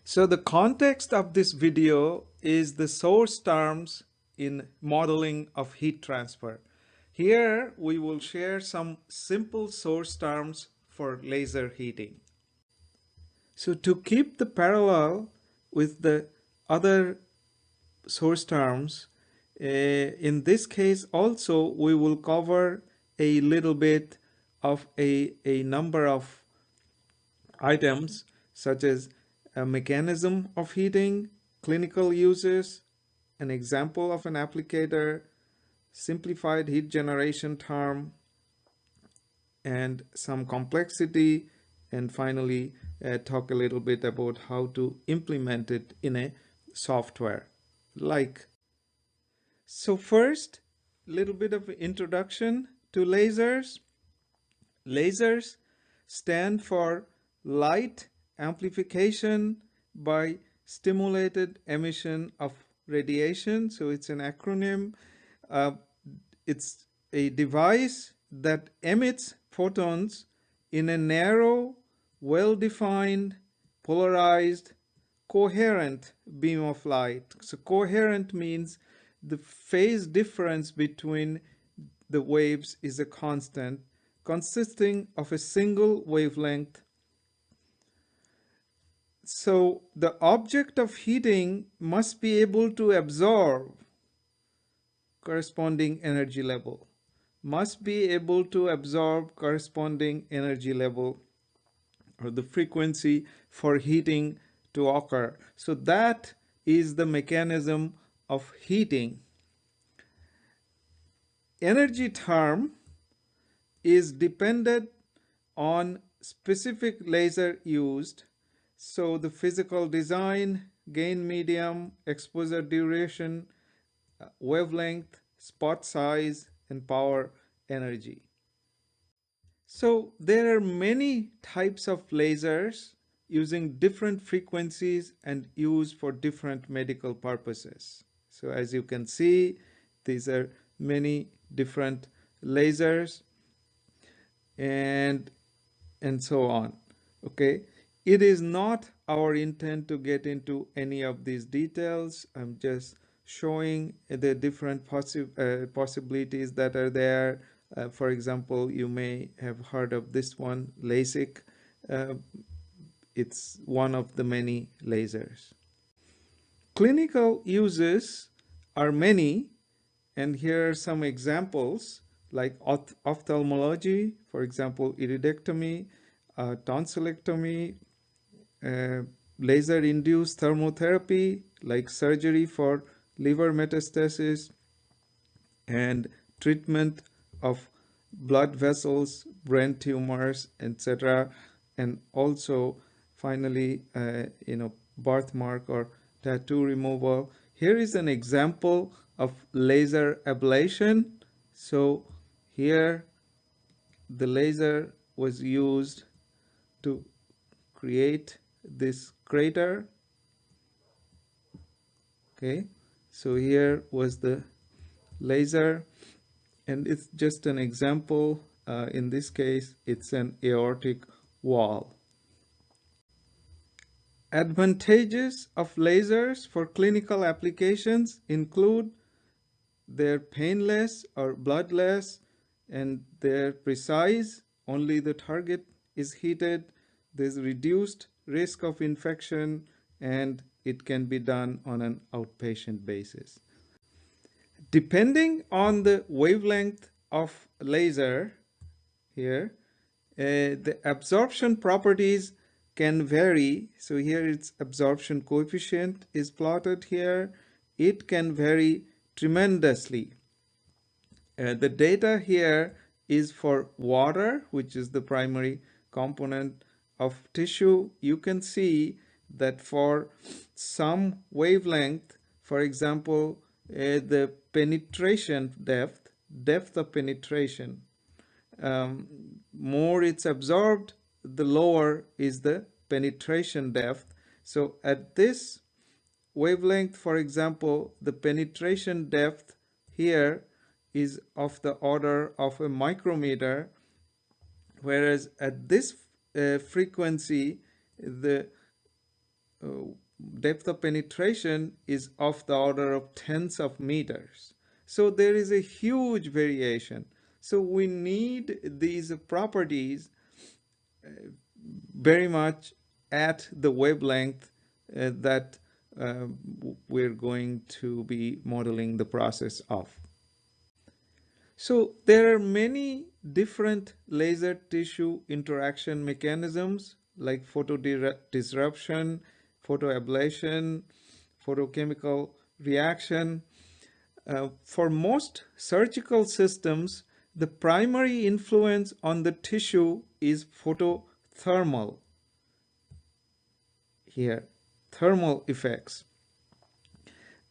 So the context of this video is the source terms in modeling of heat transfer. Here we will share some simple source terms for laser heating. So to keep the parallel with the other source terms, in this case also we will cover a little bit of a number of items such as a mechanism of heating, clinical uses, an example of an applicator, simplified heat generation term, and some complexity, and finally talk a little bit about how to implement it in a software. So first, a little bit of introduction to lasers. Lasers stand for light amplification by stimulated emission of radiation. So it's an acronym. It's a device that emits photons in a narrow, well-defined, polarized, coherent beam of light. So coherent means the phase difference between the waves is a constant, consisting of a single wavelength. So the object of heating must be able to absorb corresponding energy level, or the frequency for heating to occur. So that is the mechanism of heating. Energy term is dependent on specific laser used. So the physical design, gain medium, exposure duration, wavelength, spot size, and power energy. So there are many types of lasers using different frequencies and used for different medical purposes. So as you can see, these are many different lasers and so on. Okay, it is not our intent to get into any of these details. I'm just showing the different possibilities that are there. For example, you may have heard of this one, LASIK. It's one of the many lasers. Clinical uses are many, and here are some examples like ophthalmology, for example, iridectomy, tonsillectomy, laser-induced thermotherapy, like surgery for liver metastasis, and treatment of blood vessels, brain tumors, etc. And also, finally, birthmark or tattoo removal. Here is an example of laser ablation. So here the laser was used to create this crater. Okay, so here was the laser, and it's just an example. In this case, it's an aortic wall. Advantages of lasers for clinical applications include they're painless or bloodless, and they're precise. Only the target is heated. There's reduced risk of infection, and it can be done on an outpatient basis. Depending on the wavelength of laser here, the absorption properties can vary. So here its absorption coefficient is plotted here. It can vary tremendously. The data here is for water, which is the primary component of tissue. You can see that for some wavelength, for example, the penetration depth of penetration, more it's absorbed, the lower is the penetration depth. So at this wavelength, for example, the penetration depth here is of the order of a micrometer, whereas at this frequency, the depth of penetration is of the order of tens of meters. So there is a huge variation. So we need these properties very much at the wavelength that we're going to be modeling the process of. So there are many different laser tissue interaction mechanisms like photodisruption, photoablation, photochemical reaction. For most surgical systems, the primary influence on the tissue is photothermal. Here, thermal effects,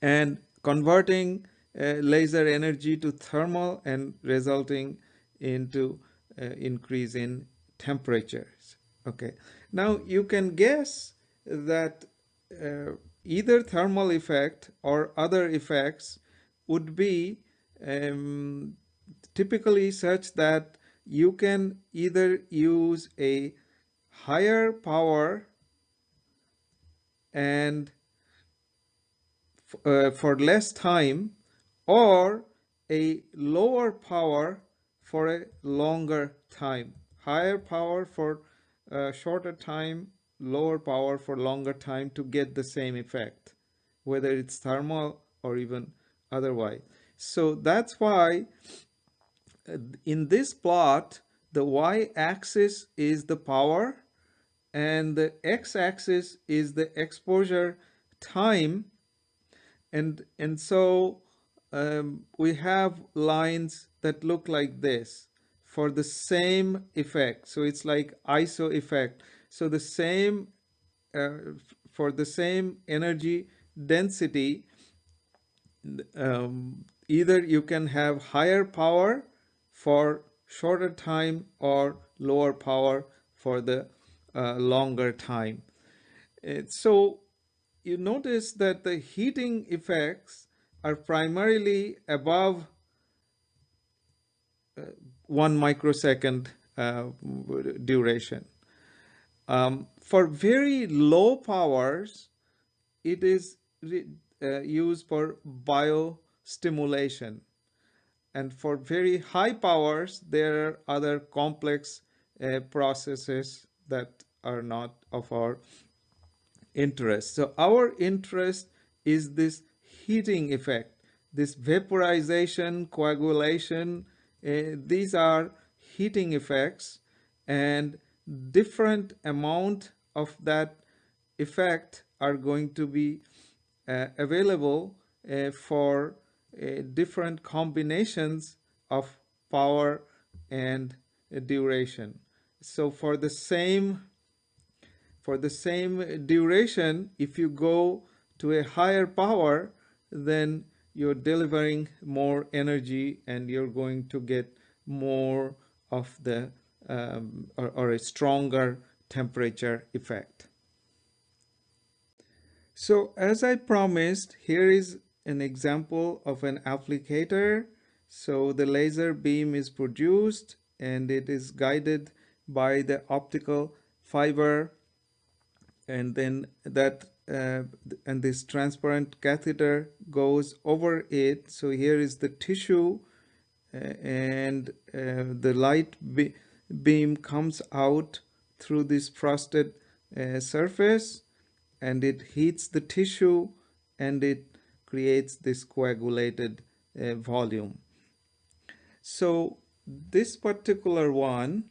and converting laser energy to thermal and resulting into increase in temperatures. Okay, now you can guess that either thermal effect or other effects would be typically such that you can either use a higher power and for less time, or a lower power for a longer time. Higher power for a shorter time, lower power for longer time to get the same effect, whether it's thermal or even otherwise. So that's why in this plot, the y-axis is the power and the x-axis is the exposure time. And so we have lines that look like this for the same effect. So it's like iso effect. So the same for the same energy density, either you can have higher power for shorter time or lower power for the longer time. So you notice that the heating effects are primarily above 1 microsecond duration. For very low powers, it is used for biostimulation. And for very high powers, there are other complex processes that are not of our interest. So our interest is this heating effect, this vaporization, coagulation. These are heating effects, and different amount of that effect are going to be available for different combinations of power and duration. So for the same duration, if you go to a higher power, then you're delivering more energy and you're going to get more of the or a stronger temperature effect. So as I promised, here is an example of an applicator. So the laser beam is produced and it is guided by the optical fiber, and then that and this transparent catheter goes over it. So here is the tissue, and the light beam comes out through this frosted surface, and it hits the tissue and it creates this coagulated volume. So this particular one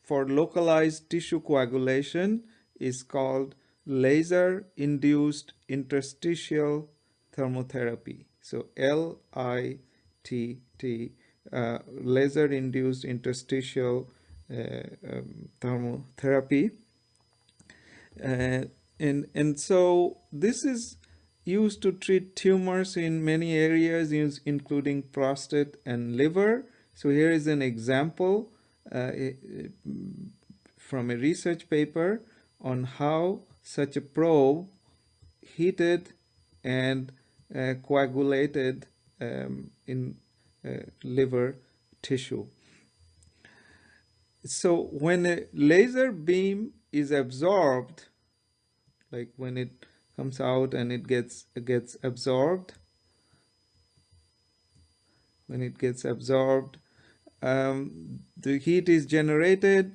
for localized tissue coagulation is called laser-induced interstitial thermotherapy. So LITT, laser-induced interstitial thermotherapy. And so this is used to treat tumors in many areas, including prostate and liver. So here is an example from a research paper on how such a probe heated and coagulated in liver tissue. So when a laser beam is absorbed, like when it comes out and it gets absorbed. When it gets absorbed, the heat is generated,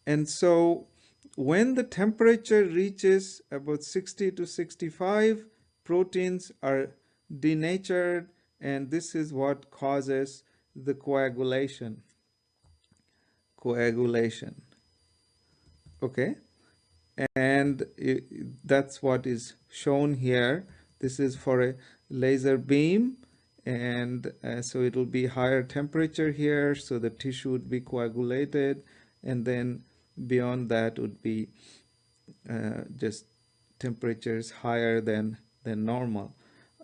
and so when the temperature reaches about 60 to 65, proteins are denatured, and this is what causes the coagulation. Okay, and that's what is shown here. This is for a laser beam, and so it will be higher temperature here, so the tissue would be coagulated, and then beyond that would be just temperatures higher than normal.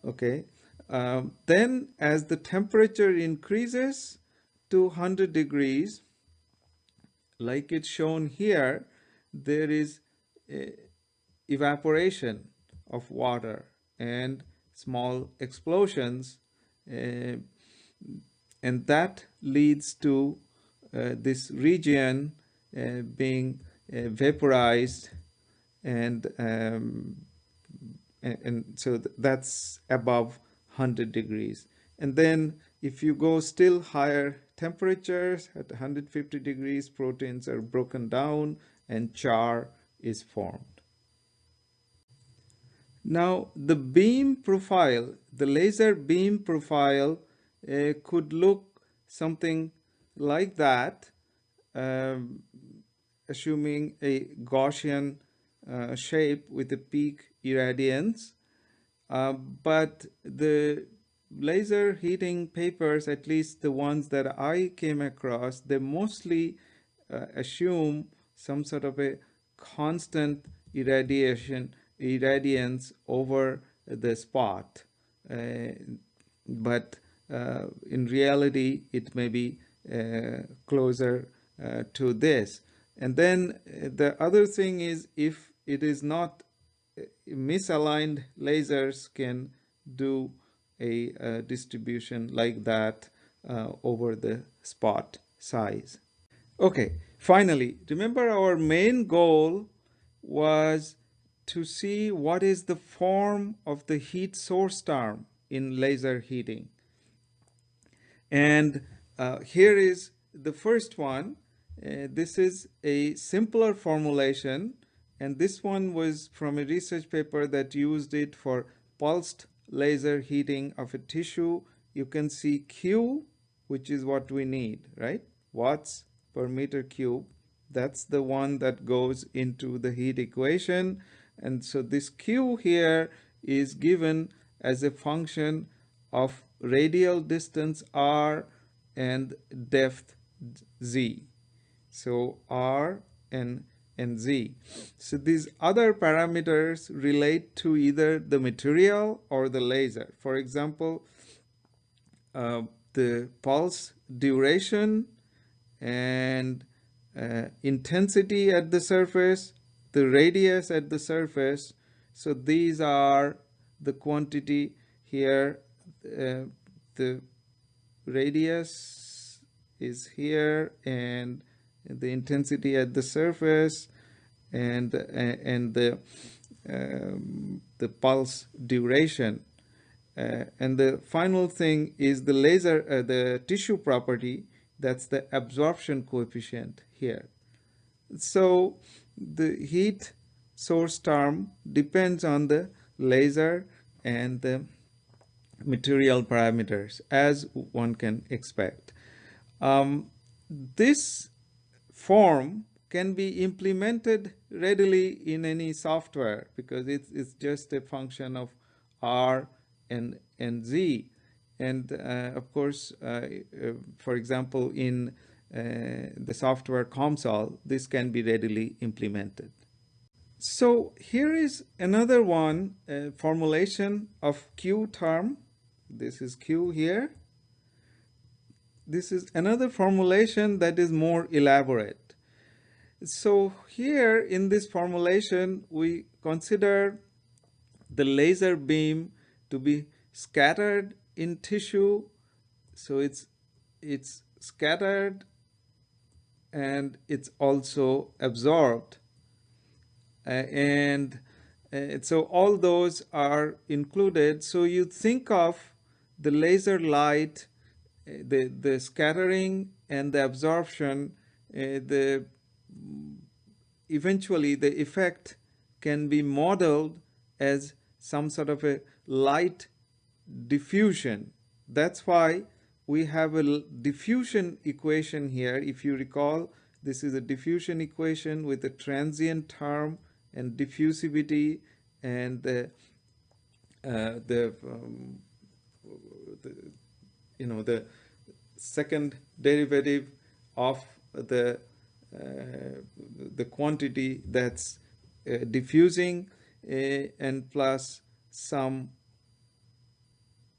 Okay, then as the temperature increases to 100 degrees, like it's shown here, there is evaporation of water and small explosions, and that leads to this region being vaporized, and so that's above 100 degrees. And then if you go still higher temperatures, at 150 degrees, proteins are broken down and char is formed. Now, the beam profile, the laser beam profile could look something like that, assuming a Gaussian shape with a peak irradiance. But the laser heating papers, at least the ones that I came across, they mostly assume some sort of a constant irradiance over the spot. But in reality, it may be closer to this. And then the other thing is, if it is not misaligned, lasers can do a distribution like that over the spot size. Okay, finally, remember our main goal was to see what is the form of the heat source term in laser heating. And here is the first one. This is a simpler formulation, and this one was from a research paper that used it for pulsed laser heating of a tissue. You can see Q, which is what we need, right? Watts per meter cube. That's the one that goes into the heat equation. And so this Q here is given as a function of radial distance r and depth z. So r and z. So these other parameters relate to either the material or the laser. For example, the pulse duration and intensity at the surface, the radius at the surface. So these are the quantity here. The radius is here, and the intensity at the surface, and the pulse duration. And the final thing is the laser, the tissue property. That's the absorption coefficient here. So the heat source term depends on the laser and the material parameters, as one can expect. This form can be implemented readily in any software because it's just a function of R and Z. And of course, for example, in the software COMSOL, this can be readily implemented. So here is another one, formulation of Q term. This is Q here. This is another formulation that is more elaborate. So here in this formulation, we consider the laser beam to be scattered in tissue. So it's scattered and it's also absorbed. And So all those are included. So you think of the laser light, the scattering and the absorption, the eventually the effect can be modeled as some sort of a light diffusion. That's why we have a diffusion equation here. If you recall, this is a diffusion equation with a transient term and diffusivity and the the second derivative of the quantity that's diffusing, and plus some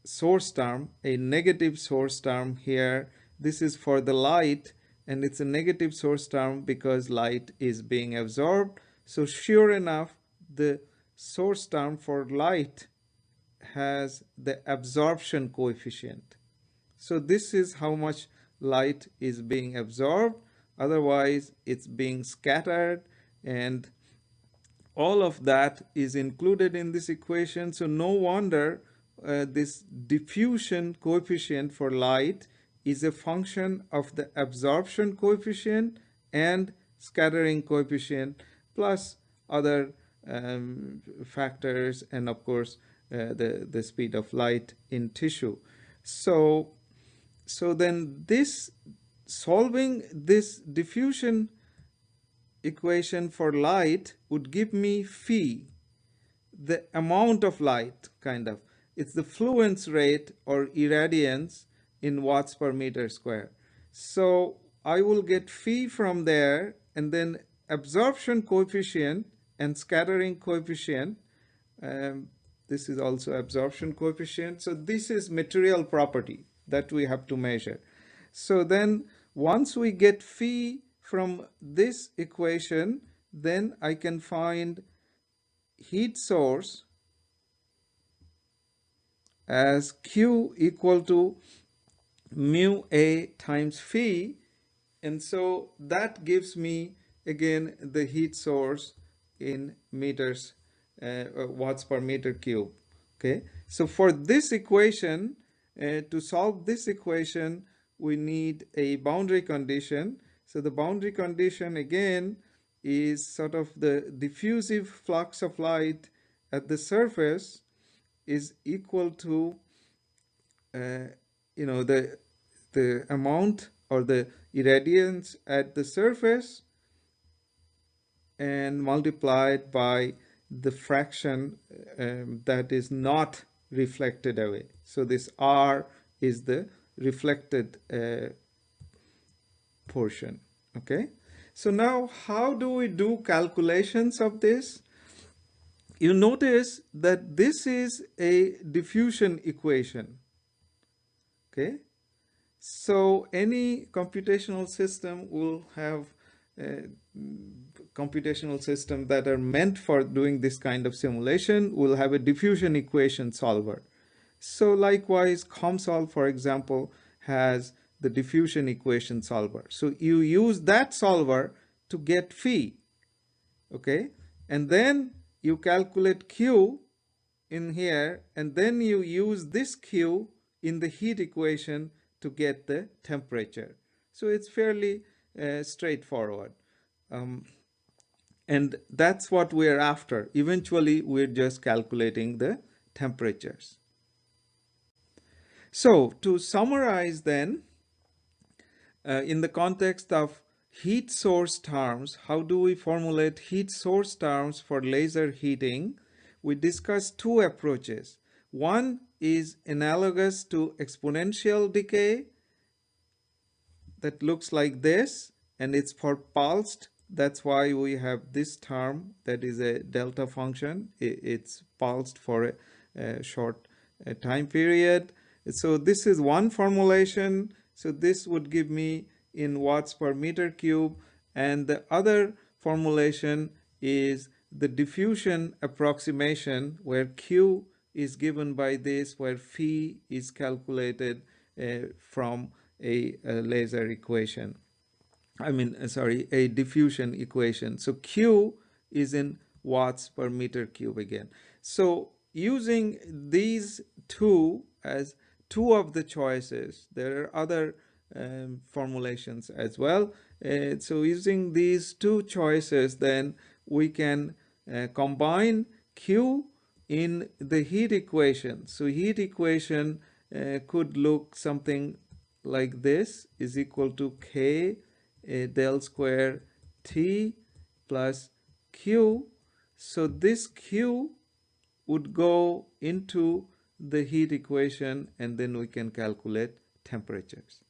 source term, a negative source term here. This is for the light, and it's a negative source term because light is being absorbed. So sure enough, the source term for light has the absorption coefficient. So this is how much light is being absorbed. Otherwise, it's being scattered, and all of that is included in this equation. So no wonder this diffusion coefficient for light is a function of the absorption coefficient and scattering coefficient plus other factors, and of course the speed of light in tissue. So then this solving this diffusion equation for light would give me phi, the amount of light, kind of. It's the fluence rate or irradiance in watts per meter square. So I will get phi from there, and then absorption coefficient and scattering coefficient. This is also absorption coefficient. So this is material property that we have to measure. So then once we get phi from this equation, then I can find heat source as Q equal to mu A times phi, and so that gives me again the heat source in meters, watts per meter cube. Okay, so for this equation, to solve this equation, we need a boundary condition. So the boundary condition again is sort of the diffusive flux of light at the surface is equal to the amount or the irradiance at the surface and multiplied by the fraction that is not reflected away. So this R is the reflected portion. Okay, so now how do we do calculations of this? You notice that this is a diffusion equation. Okay, so any computational system will have computational systems that are meant for doing this kind of simulation will have a diffusion equation solver. So likewise, COMSOL, for example, has the diffusion equation solver. So you use that solver to get phi, okay? And then you calculate Q in here, and then you use this Q in the heat equation to get the temperature. So it's fairly straightforward. And that's what we're after. Eventually, we're just calculating the temperatures. So to summarize then, in the context of heat source terms, how do we formulate heat source terms for laser heating? We discussed two approaches. One is analogous to exponential decay that looks like this, and it's for pulsed. That's why we have this term that is a delta function. It's pulsed for a short time period. So this is one formulation. So this would give me in watts per meter cube, and the other formulation is the diffusion approximation, where Q is given by this, where phi is calculated from a laser equation. A diffusion equation. So Q is in watts per meter cube again. So using these two as two of the choices, there are other formulations as well. So using these two choices, then we can combine Q in the heat equation. So heat equation could look something like this, is equal to K del square T plus Q. So this Q would go into the heat equation, and then we can calculate temperatures.